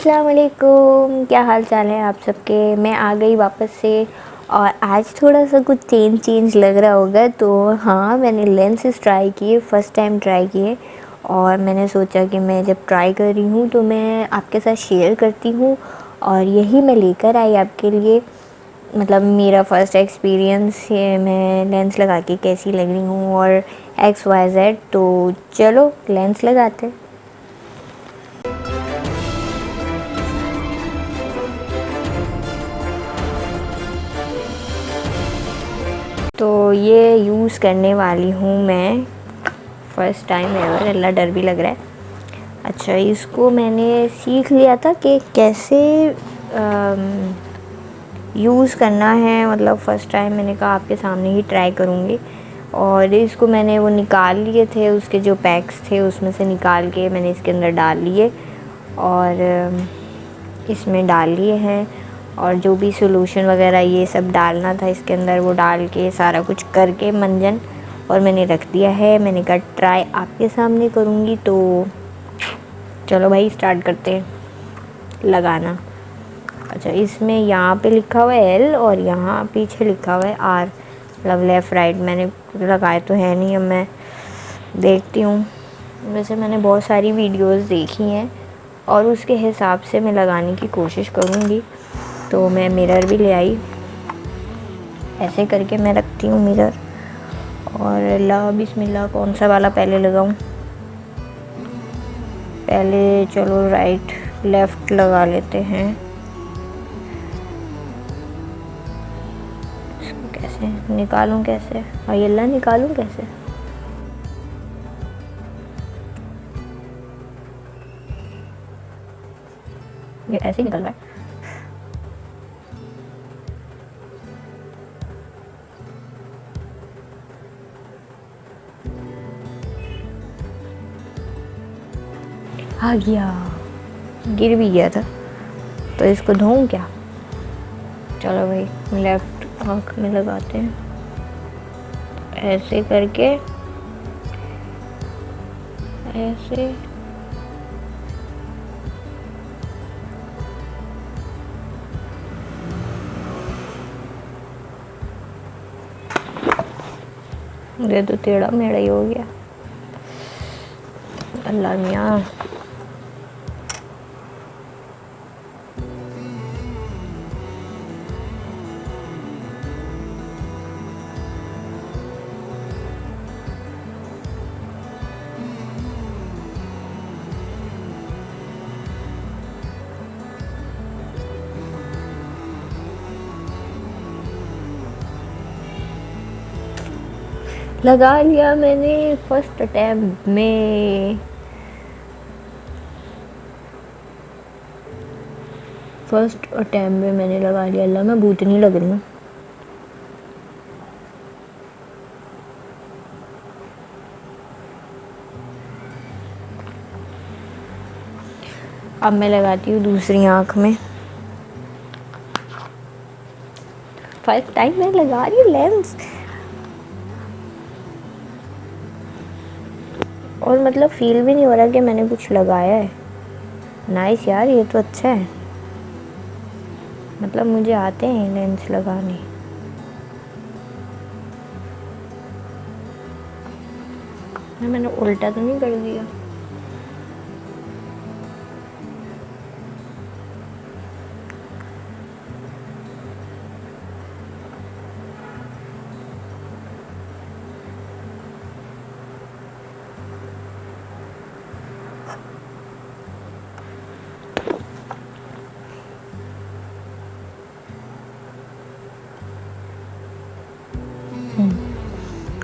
अस्सलाम वालेकुम, क्या हाल चाल है आप सबके। मैं आ गई वापस से और आज थोड़ा सा कुछ चेंज लग रहा होगा। तो हाँ, मैंने लेंसेज ट्राई किए, फ़र्स्ट टाइम ट्राई किए और मैंने सोचा कि मैं जब ट्राई कर रही हूँ तो मैं आपके साथ शेयर करती हूँ और यही मैं लेकर आई आपके लिए। मतलब मेरा फ़र्स्ट एक्सपीरियंस है, मैं लेंस लगा के कैसी लग रही हूँ और XYZ। तो चलो लेंस लगाते हैं। तो ये यूज़ करने वाली हूँ मैं फ़र्स्ट टाइम एवर। अल्लाह, डर भी लग रहा है। अच्छा, इसको मैंने सीख लिया था कि कैसे यूज़ करना है। मतलब फ़र्स्ट टाइम मैंने कहा आपके सामने ही ट्राई करूँगी। और इसको मैंने वो निकाल लिए थे, उसके जो पैक्स थे उसमें से निकाल के मैंने इसके अंदर डाल लिए और इसमें डाल लिए हैं। और जो भी सोलूशन वगैरह ये सब डालना था इसके अंदर वो डाल के सारा कुछ करके मंजन और मैंने रख दिया है। मैंने कहा ट्राई आपके सामने करूँगी। तो चलो भाई स्टार्ट करते हैं लगाना। अच्छा, इसमें यहाँ पे लिखा हुआ है L और यहाँ पीछे लिखा हुआ है R, मतलब लेफ़्ट राइट। मैंने लगाए तो है नहीं, अब मैं देखती हूँ। वैसे मैंने बहुत सारी वीडियोस देखी हैं और उसके हिसाब से मैं लगाने की कोशिश करूँगी। तो मैं मिरर भी ले आई, ऐसे करके मैं रखती हूँ मिरर। और ला बिस्मिल्लाह, कौन सा वाला पहले लगाऊँ। पहले चलो राइट लेफ़्ट लगा लेते हैं। इसको कैसे निकालूं, कैसे अल्लाह निकालूं कैसे। ये ऐसे ही निकल रहा है। आ गया, गिर भी गया था। तो इसको धोऊं क्या। चलो भाई लेफ़्ट आँख में लगाते हैं, ऐसे करके ऐसे। ये तो टेढ़ा मेढ़ा ही हो गया। अल्लाह मियाँ, लगा लिया मैंने फर्स्ट अटैम्प्ट में। फर्स्ट अटैम्प्ट में मैंने लगा लिया। अल्लाह, मैं भूतनी लग रही हूँ। अब मैं लगाती हूँ दूसरी आँख में। फर्स्ट टाइम मैं लगा रही हूँ लेंस और मतलब फील भी नहीं हो रहा कि मैंने कुछ लगाया है। नाइस यार, ये तो अच्छा है। मतलब मुझे आते हैं लेंस लगाने। मैंने उल्टा तो नहीं कर दिया।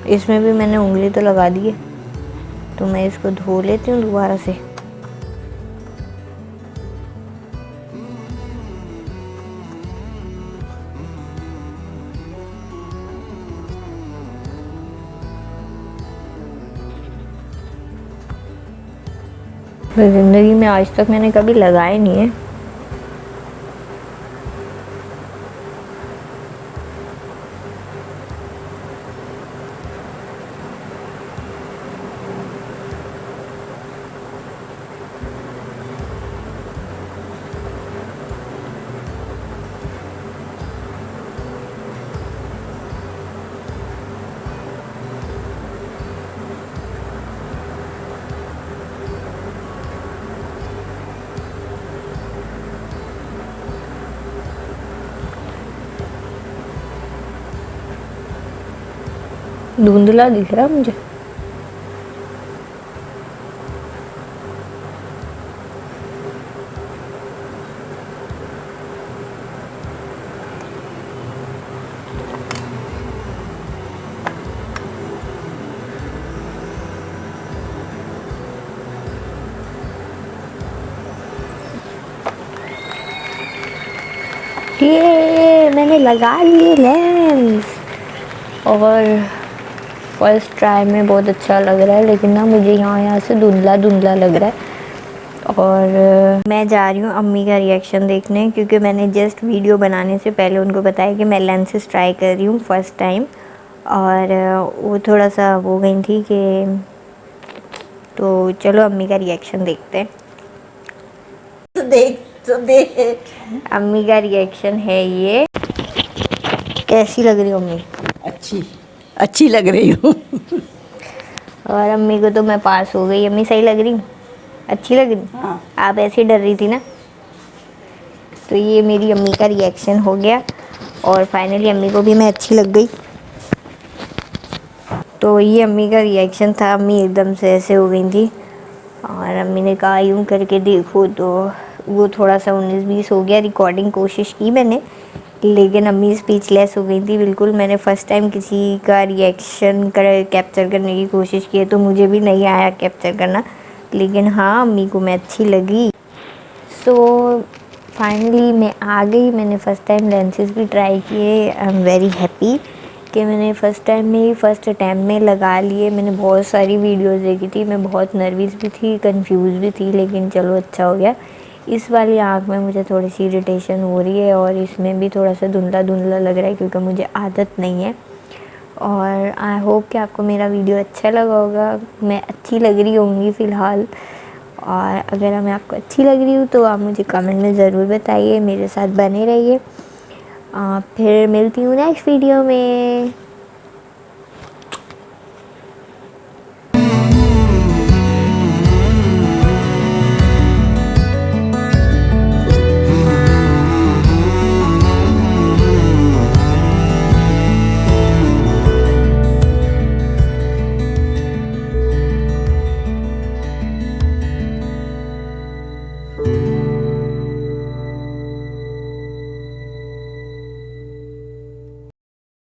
इसमें भी मैंने उंगली तो लगा दी है, तो मैं इसको धो लेती हूँ दोबारा से। ज़िंदगी में आज तक मैंने कभी लगाए नहीं है। धुंधला दिख रहा मुझे। ये मैंने लगा लिए लेंस और फर्स्ट ट्राई में बहुत अच्छा लग रहा है, लेकिन ना मुझे यहाँ से धुंधला धुंधला लग रहा है। और मैं जा रही हूँ अम्मी का रिएक्शन देखने, क्योंकि मैंने जस्ट वीडियो बनाने से पहले उनको बताया कि मैं लेंसेज ट्राई कर रही हूँ फर्स्ट टाइम, और वो थोड़ा सा वो गई थी कि तो चलो अम्मी का रिएक्शन देखते हैं। तो देख अम्मी का रिएक्शन है ये। कैसी लग रही हो अम्मी? अच्छी लग रही हूँ। और अम्मी को तो मैं पास हो गई। अम्मी सही लग रही हूँ? अच्छी लग रही? हाँ। आप ऐसे डर रही थी ना। तो ये मेरी अम्मी का रिएक्शन हो गया और फाइनली अम्मी को भी मैं अच्छी लग गई। तो ये अम्मी का रिएक्शन था। अम्मी एकदम से ऐसे हो गई थी और अम्मी ने कहा यूँ करके देखो, तो वो थोड़ा सा 19-20 हो गया। रिकॉर्डिंग कोशिश की मैंने, लेकिन अम्मी स्पीचलेस हो गई थी बिल्कुल। मैंने फ़र्स्ट टाइम किसी का रिएक्शन कैप्चर करने की कोशिश की है, तो मुझे भी नहीं आया कैप्चर करना, लेकिन हाँ अम्मी को मैं अच्छी लगी। सो फाइनली मैं आ गई। मैंने फ़र्स्ट टाइम लेंसेज भी ट्राई किए। आई एम वेरी हैप्पी कि मैंने फ़र्स्ट टाइम में ही फर्स्ट अटैम्प्ट में लगा लिए। मैंने बहुत सारी वीडियोस देखी थी, मैं बहुत नर्वस भी थी, कंफ्यूज भी थी, लेकिन चलो अच्छा हो गया। इस वाली आँख में मुझे थोड़ी सी इरिटेशन हो रही है और इसमें भी थोड़ा सा धुंधला धुंधला लग रहा है, क्योंकि मुझे आदत नहीं है। और आई होप कि आपको मेरा वीडियो अच्छा लगा होगा। मैं अच्छी लग रही होंगी फ़िलहाल, और अगर मैं आपको अच्छी लग रही हूँ तो आप मुझे कमेंट में ज़रूर बताइए। मेरे साथ बने रहिए। फिर मिलती हूँ नेक्स्ट वीडियो में।